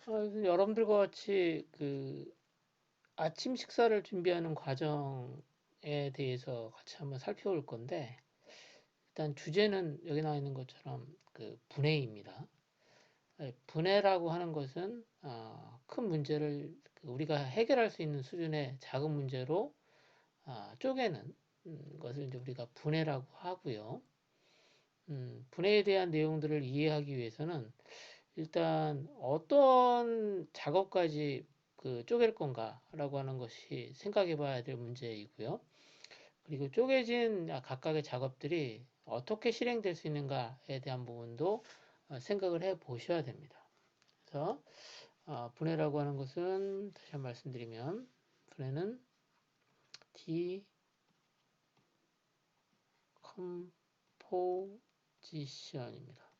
그래서 여러분들과 같이 아침 식사를 준비하는 과정에 대해서 같이 한번 살펴볼 건데, 일단 주제는 여기 나와 있는 것처럼 분해입니다. 분해라고 하는 것은 큰 문제를 우리가 해결할 수 있는 수준의 작은 문제로 쪼개는 것을 이제 우리가 분해라고 하고요. 분해에 대한 내용들을 이해하기 위해서는 일단 어떤 작업까지 쪼갤 건가라고 하는 것이 생각해 봐야 될 문제이고요. 그리고 쪼개진 각각의 작업들이 어떻게 실행될 수 있는가에 대한 부분도 생각을 해 보셔야 됩니다. 그래서 분해라고 하는 것은 다시 한번 말씀드리면 분해는 디컴포지션입니다.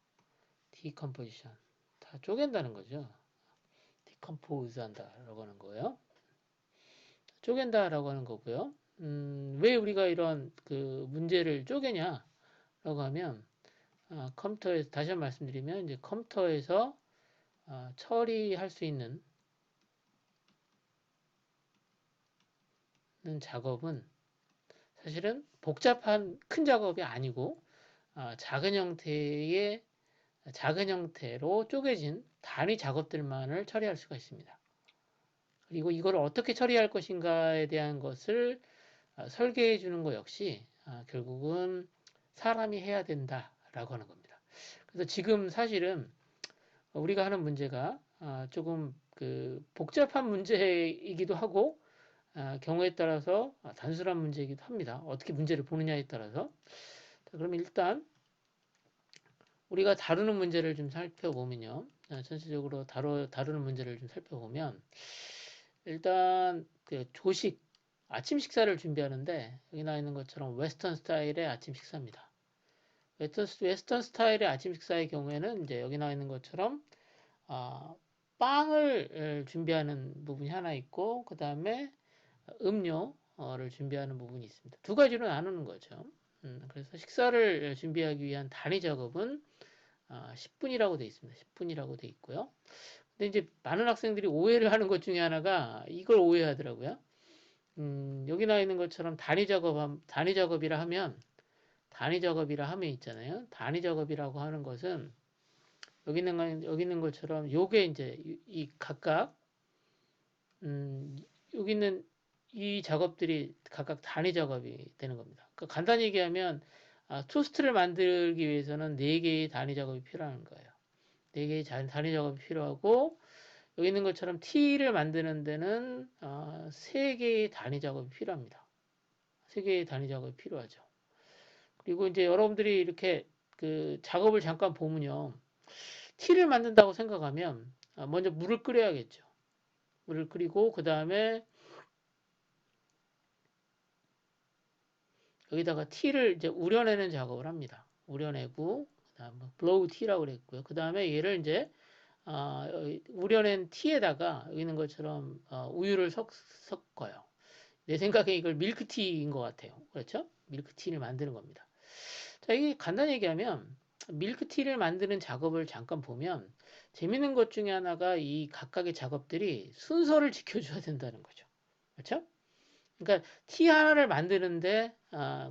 디컴포지션 다 쪼갠다는 거죠. 디컴포즈 한다라고 하는 거예요. 쪼갠다라고 하는 거고요. 왜 우리가 이런 문제를 쪼개냐라고 하면 컴퓨터에서 다시 한번 말씀드리면 이제 컴퓨터에서 처리할 수 있는 작업은 사실은 복잡한 큰 작업이 아니고 작은 형태로 쪼개진 단위 작업들만을 처리할 수가 있습니다. 그리고 이걸 어떻게 처리할 것인가에 대한 것을 설계해 주는 것 역시 결국은 사람이 해야 된다라고 하는 겁니다. 그래서 지금 사실은 우리가 하는 문제가 조금 복잡한 문제이기도 하고 경우에 따라서 단순한 문제이기도 합니다. 어떻게 문제를 보느냐에 따라서. 자, 그러면 일단 우리가 다루는 문제를 좀 살펴보면요. 전체적으로 다루는 문제를 좀 살펴보면 일단 조식 아침 식사를 준비하는데 여기 나와 있는 것처럼 웨스턴 스타일의 아침 식사입니다. 웨스턴 스타일의 아침 식사의 경우에는 이제 여기 나와 있는 것처럼 빵을 준비하는 부분이 하나 있고 그 다음에 음료를 준비하는 부분이 있습니다. 두 가지로 나누는 거죠. 그래서 식사를 준비하기 위한 단위 작업은 10분이라고 되어 있습니다. 10분이라고 되어 있고요. 근데 이제 많은 학생들이 오해를 하는 것 중에 하나가 이걸 오해하더라고요. 여기 나와 있는 것처럼 단위 작업이라 하면 있잖아요. 단위 작업이라고 하는 것은 여기 있는 것처럼 요게 이제 이 각각 여기 있는 이 작업들이 각각 단위 작업이 되는 겁니다. 그러니까 간단히 얘기하면 토스트를 만들기 위해서는 4개의 단위 작업이 필요한 거예요. 4개의 단위 작업이 필요하고 여기 있는 것처럼 T를 만드는 데는 3개의 단위 작업이 필요합니다. 3개의 단위 작업이 필요하죠. 그리고 이제 여러분들이 이렇게 작업을 잠깐 보면요. T를 만든다고 생각하면 먼저 물을 끓여야겠죠. 물을 끓이고 그 다음에 여기다가 T를 이제 우려내는 작업을 합니다. 우려내고 그다음에 blow T라고 그랬고요. 그 다음에 얘를 이제 우려낸 T에다가 여기 있는 것처럼 우유를 섞어요. 내 생각에 이걸 밀크티인 것 같아요. 그렇죠? 밀크티를 만드는 겁니다. 자, 이게 간단히 얘기하면 밀크티를 만드는 작업을 잠깐 보면 재밌는 것 중에 하나가 이 각각의 작업들이 순서를 지켜줘야 된다는 거죠. 그렇죠? 그러니까 티 하나를 만드는데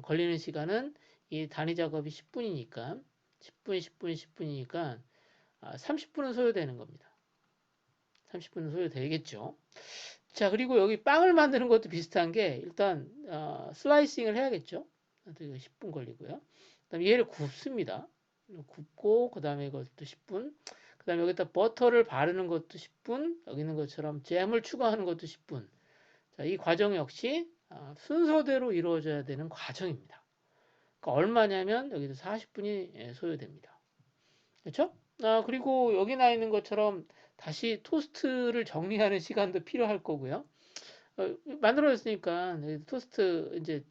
걸리는 시간은 이 단위 작업이 10분이니까 10분, 30분은 소요되는 겁니다. 30분은 소요되겠죠. 자, 그리고 여기 빵을 만드는 것도 비슷한 게 일단 슬라이싱을 해야겠죠. 10분 걸리고요. 그다음에 얘를 굽습니다. 굽고 그다음에 이것도 10분. 그다음에 여기다 버터를 바르는 것도 10분. 여기 있는 것처럼 잼을 추가하는 것도 10분. 자, 이 과정 역시 순서대로 이루어져야 되는 과정입니다. 그러니까 얼마냐면 여기도 40분이 소요됩니다. 그렇죠? 그리고 여기 나 있는 것처럼 다시 토스트를 정리하는 시간도 필요할 거고요. 만들어졌으니까 토스트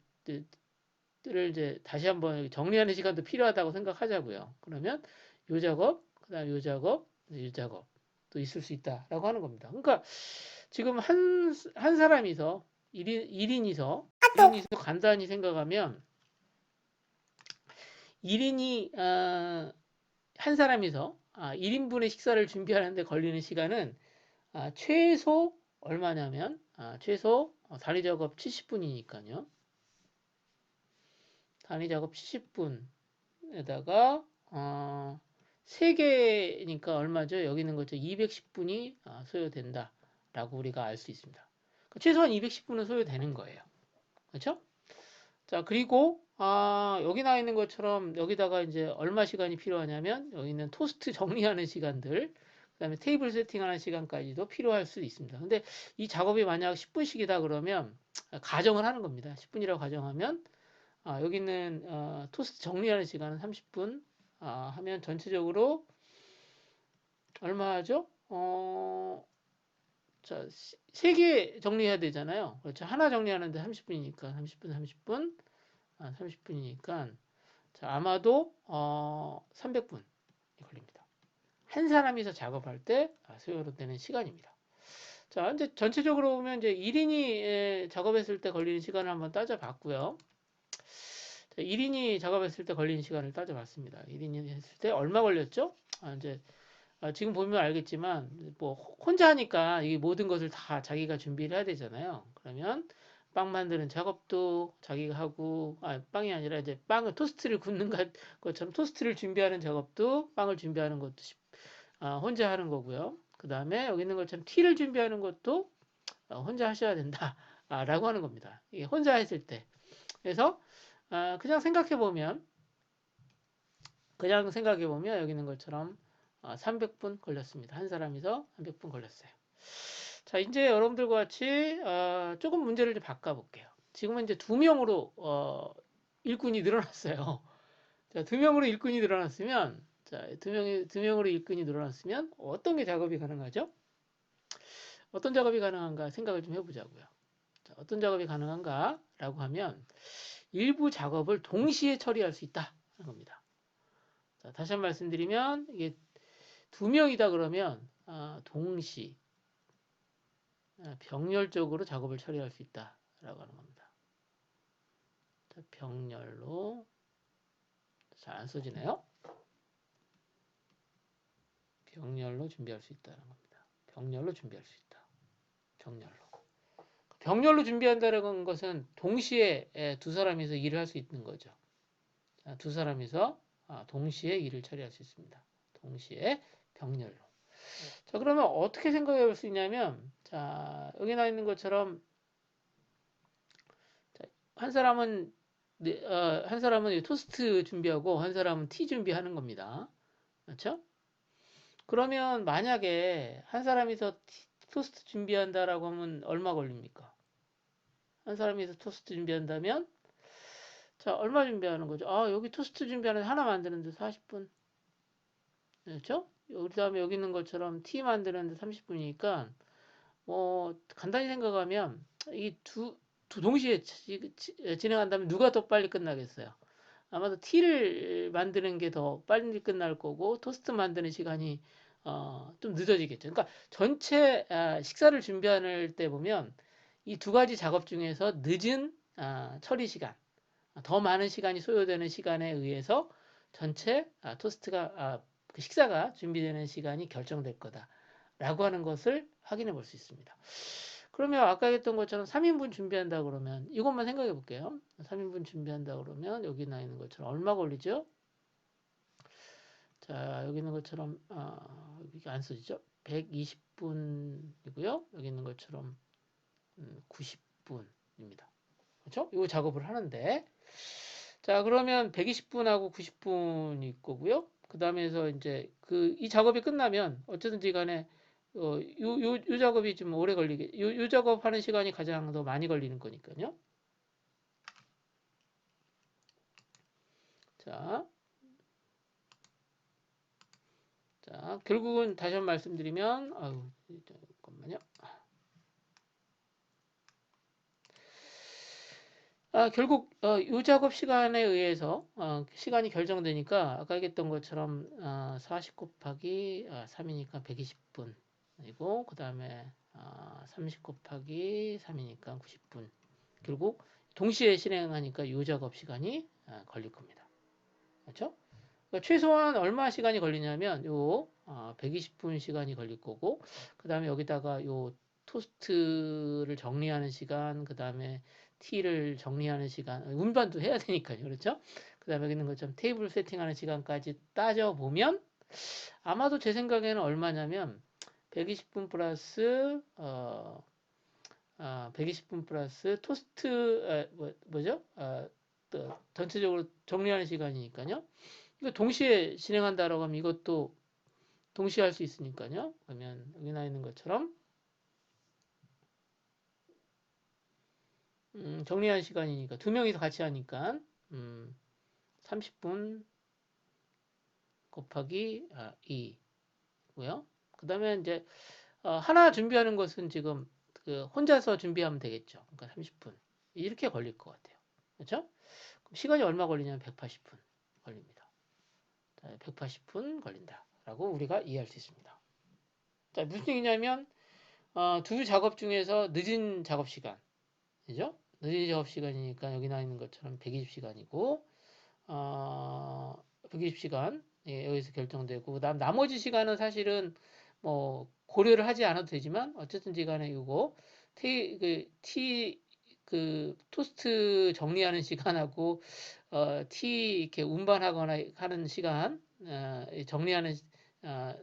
를 이제 다시 한번 정리하는 시간도 필요하다고 생각하자고요. 그러면 요 작업, 그다음 요 작업, 요 작업 또 있을 수 있다라고 하는 겁니다. 그러니까 지금 한 사람이서 1인이서 간단히 생각하면 1인이 한 사람이서 1인분의 식사를 준비하는데 걸리는 시간은 최소 얼마냐면 최소 단위 작업 70분이니까요. 단위 작업 70분에다가 3개니까 얼마죠? 여기 있는 거죠. 210분이 소요된다 라고 우리가 알 수 있습니다. 그러니까 최소한 210분은 소요되는 거예요. 그렇죠? 자, 그리고 여기 나와 있는 것처럼 여기다가 이제 얼마 시간이 필요하냐면 여기 있는 토스트 정리하는 시간들, 그다음에 테이블 세팅하는 시간까지도 필요할 수 있습니다. 근데 이 작업이 만약 10분씩이다 그러면 가정을 하는 겁니다. 10분이라고 가정하면 여기 있는 토스트 정리하는 시간은 30분 하면 전체적으로 얼마 하죠? 자, 3개 정리해야 되잖아요. 그렇죠? 하나 정리하는데 30분이니까 30분 아, 30분이니까 자, 아마도 300분이 걸립니다. 한 사람이서 작업할 때 소요되는 시간입니다. 자, 이제 전체적으로 보면 이제 1인이 작업했을 때 걸리는 시간을 한번 따져봤고요. 자, 1인이 작업했을 때 걸리는 시간을 따져봤습니다. 1인이 했을 때 얼마 걸렸죠? 이제 지금 보면 알겠지만 뭐 혼자 하니까 이 모든 것을 다 자기가 준비를 해야 되잖아요. 그러면 빵 만드는 작업도 자기가 하고 빵이 아니라 이제 빵을 토스트를 굽는 것처럼 토스트를 준비하는 작업도 빵을 준비하는 것도 혼자 하는 거고요. 그 다음에 여기 있는 것처럼 티를 준비하는 것도 혼자 하셔야 된다 라고 하는 겁니다. 이게 혼자 했을 때. 그래서 그냥 생각해 보면 여기 있는 것처럼 300분 걸렸습니다. 한 사람이서 300분 걸렸어요. 자, 이제 여러분들과 같이 조금 문제를 좀 바꿔볼게요. 지금은 이제 2명으로 일꾼이 늘어났어요. 자, 2명으로 일꾼이 늘어났으면, 자, 두 명으로 일꾼이 늘어났으면 어떤 게 작업이 가능하죠? 어떤 작업이 가능한가 생각을 좀 해보자고요. 자, 어떤 작업이 가능한가라고 하면 일부 작업을 동시에 처리할 수 있다 하는 겁니다. 자, 다시 한번 말씀드리면 이게 2명이다 그러면 동시 병렬적으로 작업을 처리할 수 있다라고 하는 겁니다. 자, 병렬로 잘 안 써지네요. 병렬로 준비할 수 있다는 겁니다. 병렬로 준비할 수 있다. 병렬로 준비한다는 것은 동시에 두 사람이서 일을 할 수 있는 거죠. 자, 두 사람이서 동시에 일을 처리할 수 있습니다. 동시에 병렬로. 자, 그러면 어떻게 생각해 볼 수 있냐면, 자, 여기 나와 있는 것처럼, 한 사람은, 한 사람은 토스트 준비하고, 한 사람은 티 준비하는 겁니다. 그렇죠? 그러면 만약에 한 사람이서 토스트 준비한다라고 하면 얼마 걸립니까? 한 사람이서 토스트 준비한다면, 자, 얼마 준비하는 거죠? 여기 토스트 준비하는데 하나 만드는데 40분. 그렇죠? 그 다음에 여기 있는 것처럼 티 만드는데 30분이니까, 간단히 생각하면, 이 두 동시에 진행한다면 누가 더 빨리 끝나겠어요? 아마도 티를 만드는 게 더 빨리 끝날 거고, 토스트 만드는 시간이, 좀 늦어지겠죠. 그러니까 전체 식사를 준비할 때 보면, 이 두 가지 작업 중에서 늦은 처리 시간, 더 많은 시간이 소요되는 시간에 의해서 전체 토스트가 그 식사가 준비되는 시간이 결정될 거다라고 하는 것을 확인해 볼 수 있습니다. 그러면 아까 했던 것처럼 3인분 준비한다 그러면 이것만 생각해 볼게요. 3인분 준비한다 그러면 여기 나 있는 것처럼 얼마 걸리죠? 자, 여기 있는 것처럼 이게 안 써지죠? 120분이고요. 여기 있는 것처럼 90분입니다. 그렇죠? 이 작업을 하는데 자, 그러면 120분하고 90분이 거고요. 그 다음에서 이제 이 작업이 끝나면 어쨌든지 간에 요 작업이 좀 오래 걸리게, 요 작업하는 시간이 가장 더 많이 걸리는 거니까요. 자, 결국은 다시 한번 말씀드리면, 잠깐만요. 결국 이 작업 시간에 의해서 시간이 결정되니까 아까 얘기했던 것처럼 40 곱하기 3이니까 120분 그리고 그 다음에 30 곱하기 3이니까 90분 결국 동시에 실행하니까 이 작업 시간이 걸릴 겁니다. 그렇죠? 그러니까 최소한 얼마 시간이 걸리냐면 요 120분 시간이 걸릴 거고 그 다음에 여기다가 요 토스트를 정리하는 시간 그 다음에 티를 정리하는 시간 운반도 해야 되니까요. 그렇죠? 그 다음에 여기 있는 것처럼 테이블 세팅하는 시간까지 따져보면 아마도 제 생각에는 얼마냐면 120분 플러스 120분 플러스 토스트 뭐죠? 또 전체적으로 정리하는 시간이니까요. 이거 동시에 진행한다라고 하면 이것도 동시에 할 수 있으니까요. 그러면 여기 나 있는 것처럼 정리하는 시간이니까 두 명이서 같이 하니까 30분 곱하기 2고요. 그 다음에 이제 하나 준비하는 것은 지금 그 혼자서 준비하면 되겠죠. 그러니까 30분 이렇게 걸릴 것 같아요. 그렇죠? 그럼 시간이 얼마 걸리냐면 180분 걸립니다. 180분 걸린다라고 우리가 이해할 수 있습니다. 자, 무슨 얘기냐면 두 작업 중에서 늦은 작업 시간, 그죠? 늦은 작업 시간이니까 여기 나 있는 것처럼 120시간이고 120시간 여기서 결정되고 그다음 나머지 시간은 사실은 뭐 고려를 하지 않아도 되지만 어쨌든지 간에 이거 그 토스트 정리하는 시간하고 티 이렇게 운반하거나 하는 시간 정리하는 어,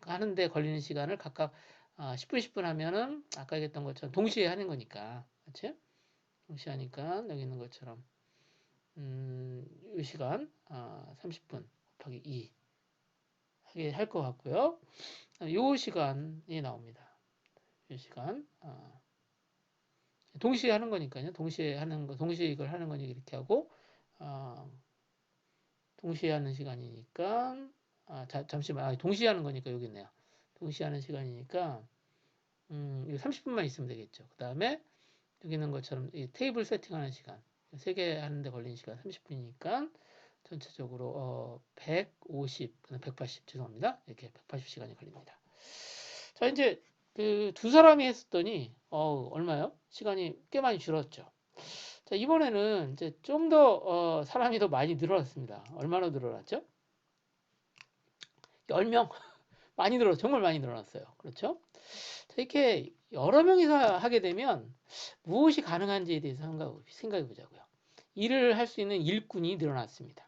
하는데 걸리는 시간을 각각 10분 10분 하면은 아까 얘기했던 것처럼 동시에 하는 거니까 그렇지? 동시에 하니까 여기 있는 것처럼 이 시간 30분 곱하기 2 하게 할 것 같고요. 요 시간이 나옵니다. 이 시간 동시에 하는 거니까요. 동시에 하는 거 동시에 이걸 하는 거니 이렇게 하고 동시에 하는 시간이니까 잠시만 동시에 하는 거니까 여기 있네요. 동시에 하는 시간이니까 30분만 있으면 되겠죠. 그 다음에 여기 있는 것처럼 이 테이블 세팅하는 시간 3개 하는데 걸리는 시간 30분이니까 전체적으로 150, 180 죄송합니다. 이렇게 180시간이 걸립니다. 자 이제 그 두 사람이 했었더니 얼마요? 시간이 꽤 많이 줄었죠. 자 이번에는 이제 좀 더 사람이 더 많이 늘어났습니다. 얼마나 늘어났죠? 10명 많이 늘어 정말 많이 늘어났어요. 그렇죠? 자, 이렇게 여러 명이서 하게 되면 무엇이 가능한지에 대해서 생각해 보자고요. 일을 할 수 있는 일꾼이 늘어났습니다.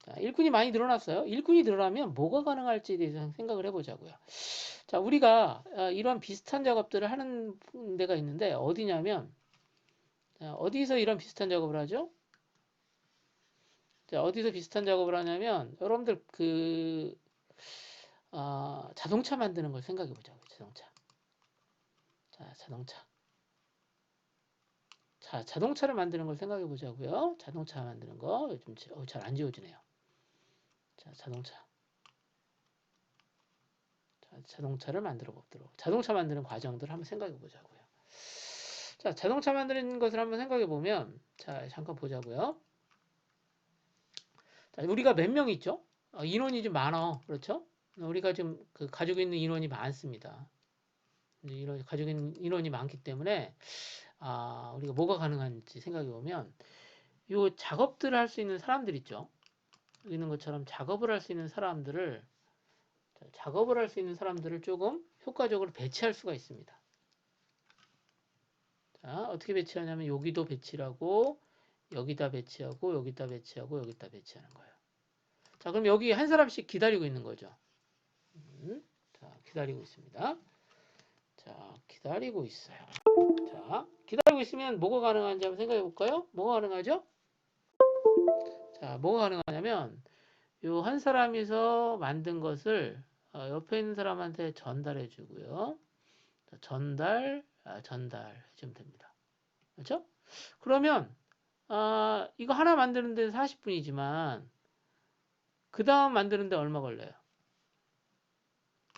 자, 일꾼이 많이 늘어났어요. 일꾼이 늘어나면 뭐가 가능할지에 대해서 생각을 해보자고요. 자, 우리가 이런 비슷한 작업들을 하는 데가 있는데 어디냐면 어디서 이런 비슷한 작업을 하죠? 자, 어디서 비슷한 작업을 하냐면 여러분들 그 자동차 만드는 걸 생각해 보자고요. 자동차. 자, 자동차. 자, 자동차를 만드는 걸 생각해 보자고요. 자동차 만드는 거 요즘 잘 안 지워지네요. 자, 자동차. 자, 자동차를 만들어 보도록. 자동차 만드는 과정들을 한번 생각해 보자고요. 자, 자동차 만드는 것을 한번 생각해 보면, 자, 잠깐 보자고요. 자, 우리가 몇 명 있죠? 인원이 좀 많아. 그렇죠? 우리가 지금 가지고 있는 인원이 많습니다. 가지고 있는 인원이 많기 때문에, 우리가 뭐가 가능한지 생각해 보면, 요 작업들을 할 수 있는 사람들 있죠? 여기 있는 것처럼 작업을 할 수 있는 사람들을 조금 효과적으로 배치할 수가 있습니다. 자, 어떻게 배치하냐면 여기도 배치를 하고 여기다 배치하고 여기다 배치하고 여기다 배치하는 거예요. 자, 그럼 여기 한 사람씩 기다리고 있는 거죠. 자, 기다리고 있습니다. 자, 기다리고 있어요. 자, 기다리고 있으면 뭐가 가능한지 한번 생각해 볼까요? 뭐가 가능하죠? 자, 뭐가 가능하냐면 요 한 사람이서 만든 것을 옆에 있는 사람한테 전달해 주고요. 전달 해주면 됩니다. 그렇죠? 그러면 이거 하나 만드는데 40분이지만 그 다음 만드는데 얼마 걸려요?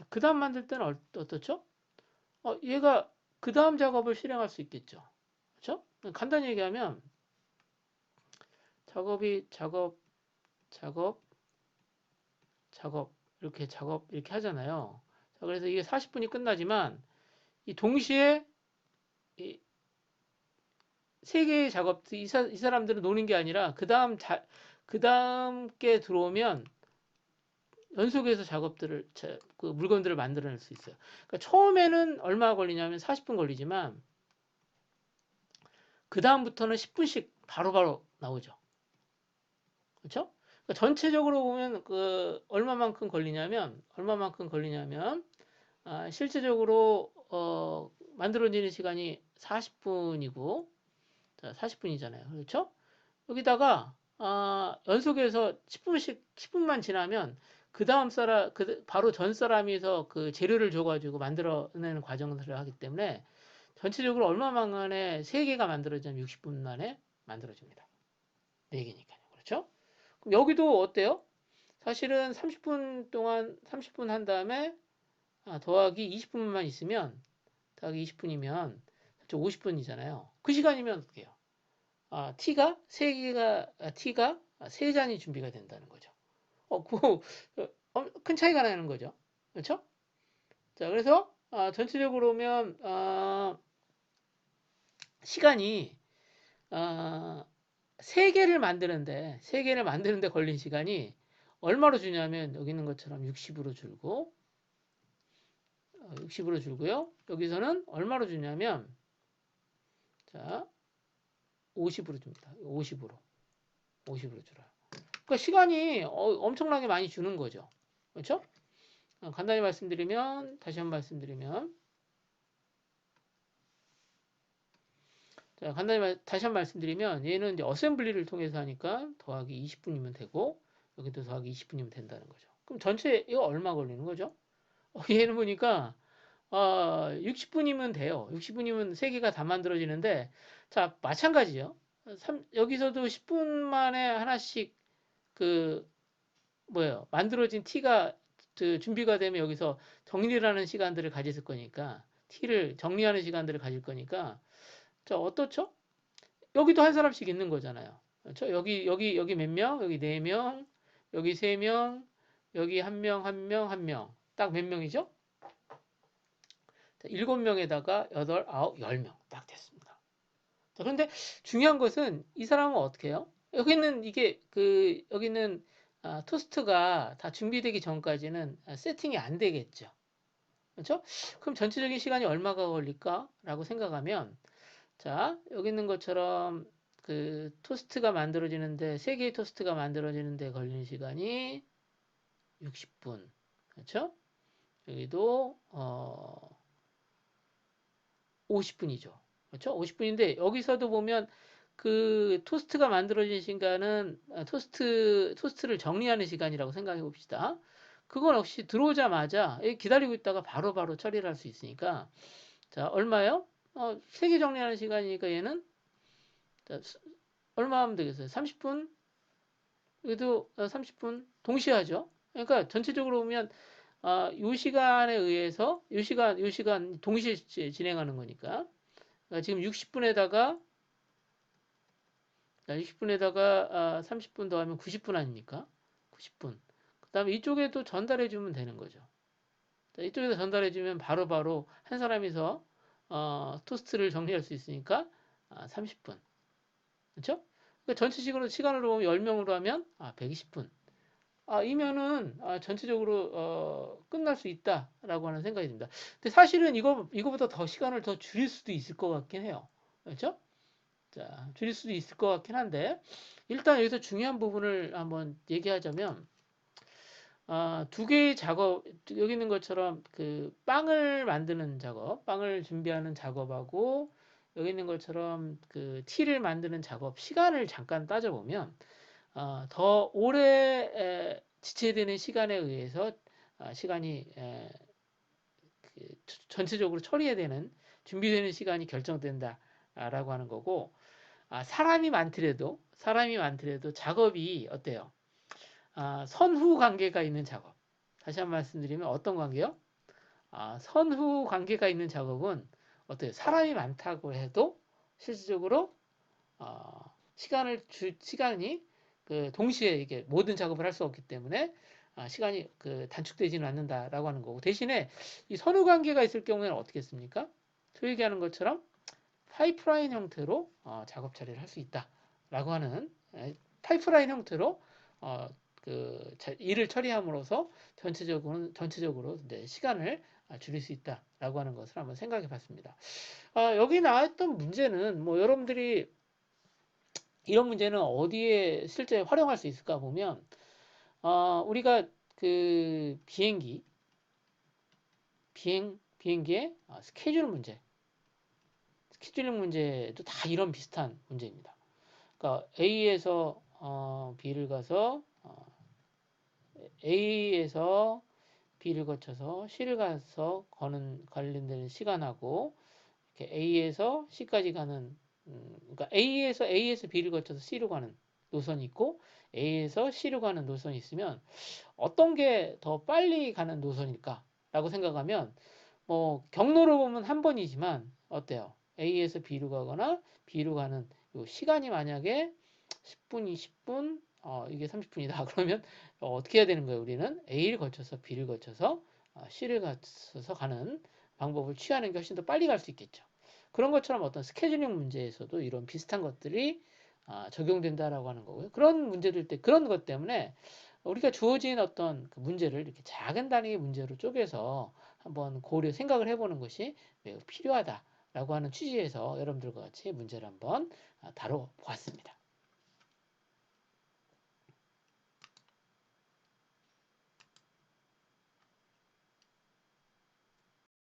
그 다음 만들 때는 어떻죠? 얘가 그 다음 작업을 실행할 수 있겠죠. 그렇죠? 간단히 얘기하면 작업 이렇게 하잖아요. 자, 그래서 이게 40분이 끝나지만 이 동시에 세 개의 작업, 이 사람들은 노는 게 아니라 그 다음 그 다음 게 들어오면 연속해서 작업들을 그 물건들을 만들어낼 수 있어요. 그러니까 처음에는 얼마 걸리냐면 40분 걸리지만 그 다음부터는 10분씩 바로바로 나오죠. 그렇죠? 그러니까 전체적으로 보면 그 얼마만큼 걸리냐면 실제적으로 만들어지는 시간이 40분이고 40분이잖아요. 그렇죠? 여기다가 연속해서 10분만 지나면 그 다음 사람 바로 전 사람이서 그 재료를 줘가지고 만들어내는 과정들을 하기 때문에 전체적으로 얼마 만에 3개가 만들어지면 60분 만에 만들어집니다. 4개니까요. 그렇죠? 그럼 여기도 어때요? 사실은 30분 한 다음에 더하기 20분만 있으면 더하기 20분이면 50분이잖아요. 그 시간이면 어떻게 해요? T가 3잔이 준비가 된다는 거죠. 큰 차이가 나는 거죠. 그렇죠? 자, 그래서 전체적으로 보면 시간이 3개를 만드는데 걸린 시간이 얼마로 주냐면 여기 있는 것처럼 60으로 줄고 60으로 줄고요. 여기서는 얼마로 주냐면 자 50으로 줍니다. 50으로 줄어요. 그러니까 시간이 엄청나게 많이 주는 거죠. 그렇죠? 간단히 말씀드리면 다시 한번 말씀드리면 자, 다시 한번 말씀드리면 얘는 이제 어셈블리를 통해서 하니까 더하기 20분이면 되고 여기도 더하기 20분이면 된다는 거죠. 그럼 전체 이거 얼마 걸리는 거죠? 얘는 보니까 60분이면 돼요. 60분이면 3개가 다 만들어지는데 자 마찬가지요. 여기서도 10분 만에 하나씩 그 뭐예요? 만들어진 T가 그 준비가 되면 여기서 정리라는 시간들을 가질 거니까 T를 정리하는 시간들을 가질 거니까 자 어떻죠? 여기도 한 사람씩 있는 거잖아요. 그렇죠? 여기 몇 명? 여기 4명, 여기 3명, 여기 1명, 1명, 1명. 딱 몇 명이죠? 7명에다가 8, 9, 10명. 딱 됐습니다. 자, 그런데 중요한 것은 이 사람은 어떻게 해요? 여기는 이게 여기는 토스트가 다 준비되기 전까지는 세팅이 안 되겠죠. 그렇죠? 그럼 전체적인 시간이 얼마가 걸릴까라고 생각하면 자, 여기 있는 것처럼 그 토스트가 만들어지는데 3개의 토스트가 만들어지는데 걸리는 시간이 60분. 그렇죠? 여기도 50분이죠. 그렇죠? 50분인데 여기서도 보면 그 토스트가 만들어진 시간은 토스트를 정리하는 시간이라고 생각해 봅시다. 그건 역시 들어오자마자 기다리고 있다가 바로바로 처리를 할 수 있으니까 자 얼마요? 3개 정리하는 시간이니까 얘는 자, 얼마 하면 되겠어요? 30분? 여기도 30분 동시에 하죠. 그러니까 전체적으로 보면 요 시간에 의해서 요 시간 동시에 진행하는 거니까 그러니까 지금 60분에다가 30분 더하면 90분 아닙니까? 90분. 그 다음에 이쪽에도 전달해 주면 되는 거죠. 자, 이쪽에서 전달해 주면 바로바로 한 사람이서 토스트를 정리할 수 있으니까 30분. 그렇죠? 그러니까 전체적으로 시간으로 보면 10명으로 하면 120분. 이면은 전체적으로 끝날 수 있다라고 하는 생각이 듭니다. 근데 사실은 이거보다 더 시간을 더 줄일 수도 있을 것 같긴 해요. 그렇죠? 자, 줄일 수도 있을 것 같긴 한데 일단 여기서 중요한 부분을 한번 얘기하자면 두 개의 작업 여기 있는 것처럼 그 빵을 만드는 작업, 빵을 준비하는 작업하고 여기 있는 것처럼 그 티를 만드는 작업 시간을 잠깐 따져보면 더 오래 지체되는 시간에 의해서 시간이 전체적으로 처리해야 되는 준비되는 시간이 결정된다라고 하는 거고 사람이 많더라도 작업이 어때요? 선후 관계가 있는 작업. 다시 한번 말씀드리면 어떤 관계요? 선후 관계가 있는 작업은 어때요? 사람이 많다고 해도 실질적으로 시간이 그 동시에 이게 모든 작업을 할 수 없기 때문에 시간이 그 단축되지는 않는다라고 하는 거고 대신에 이 선후 관계가 있을 경우에는 어떻게 했습니까? 소위 얘기하는 것처럼 파이프라인 형태로 작업 처리를 할 수 있다라고 하는 파이프라인 형태로 일을 처리함으로써 전체적으로 이제 시간을 줄일 수 있다라고 하는 것을 한번 생각해 봤습니다. 여기 나왔던 문제는 뭐 여러분들이 이런 문제는 어디에 실제 활용할 수 있을까 보면 우리가 그 비행기의 스케줄링 문제도 다 이런 비슷한 문제입니다. 그러니까 A에서 B를 가서 A에서 B를 거쳐서 C를 가서 관련되는 시간하고 이렇게 A에서 C까지 가는 그러니까 A에서 B를 거쳐서 C로 가는 노선이 있고 A에서 C로 가는 노선이 있으면 어떤 게 더 빨리 가는 노선일까라고 생각하면 뭐 경로를 보면 한 번이지만 어때요? A에서 B로 가거나 B로 가는 요 시간이 만약에 10분, 20분, 이게 30분이다. 그러면 어떻게 해야 되는 거예요? 우리는 A를 거쳐서 B를 거쳐서 C를 거쳐서 가는 방법을 취하는 게 훨씬 더 빨리 갈 수 있겠죠. 그런 것처럼 어떤 스케줄링 문제에서도 이런 비슷한 것들이 적용된다라고 하는 거고요. 그런 문제들 때 그런 것 때문에 우리가 주어진 어떤 그 문제를 이렇게 작은 단위의 문제로 쪼개서 한번 생각을 해보는 것이 매우 필요하다라고 하는 취지에서 여러분들과 같이 문제를 한번 다뤄보았습니다.